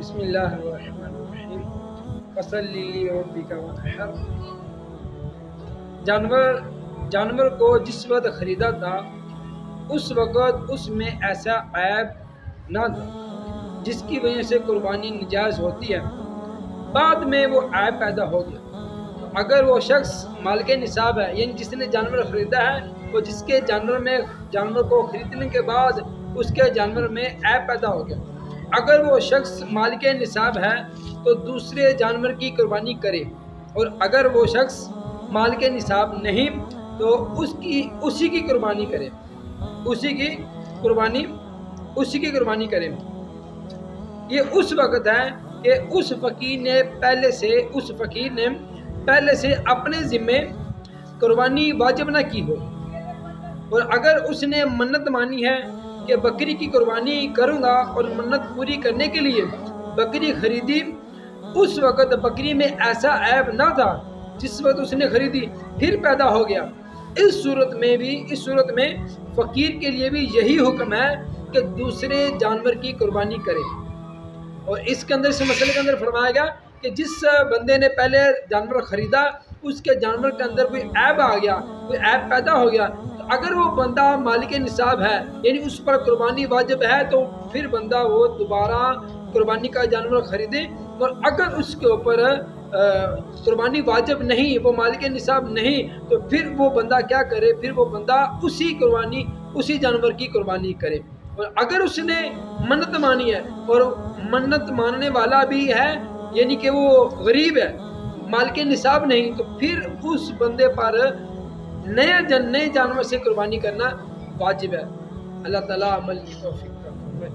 بسم اللہ الرحمن الرحیم فصلی لربک وانحر۔ جانور کو جس وقت خریدا تھا اس وقت اس میں ایسا عیب نہ تھا جس کی وجہ سے قربانی نجائز ہوتی ہے، بعد میں وہ عیب پیدا ہو گیا تو اگر وہ شخص مالک نصاب ہے، یعنی جس نے جانور خریدا ہے، وہ جس کے جانور کو خریدنے کے بعد اس کے جانور میں عیب پیدا ہو گیا، اگر وہ شخص مالک نصاب ہے تو دوسرے جانور کی قربانی کرے، اور اگر وہ شخص مالک نصاب نہیں تو اسی کی قربانی کرے، اسی کی قربانی کرے۔ یہ اس وقت ہے کہ اس فقیر نے پہلے سے اپنے ذمے قربانی واجب نہ کی ہو، اور اگر اس نے منت مانی ہے کہ بکری کی قربانی کروں گا اور منت پوری کرنے کے لیے بکری خریدی، اس وقت بکری میں ایسا عیب نہ تھا جس وقت اس نے خریدی، پھر پیدا ہو گیا، اس صورت میں فقیر کے لیے بھی یہی حکم ہے کہ دوسرے جانور کی قربانی کرے۔ اور اس کے اندر اس مسئلے کے اندر فرمایا گیا کہ جس بندے نے پہلے جانور خریدا اس کے جانور کے اندر کوئی عیب آ گیا، کوئی عیب پیدا ہو گیا، تو اگر وہ بندہ مالک نصاب ہے یعنی اس پر قربانی واجب ہے تو پھر بندہ وہ دوبارہ قربانی کا جانور خریدے، اور اگر اس کے اوپر قربانی واجب نہیں، وہ مالک نصاب نہیں، تو پھر وہ بندہ کیا کرے، پھر وہ بندہ اسی جانور کی قربانی کرے۔ اور اگر اس نے منت مانی ہے اور منت ماننے والا بھی ہے یعنی کہ وہ غریب ہے، مالک نصاب نہیں، تو پھر اس بندے پر نئے جانور سے قربانی کرنا واجب ہے۔ اللہ تعالیٰ عمل کی توفیق عطا فرمائے۔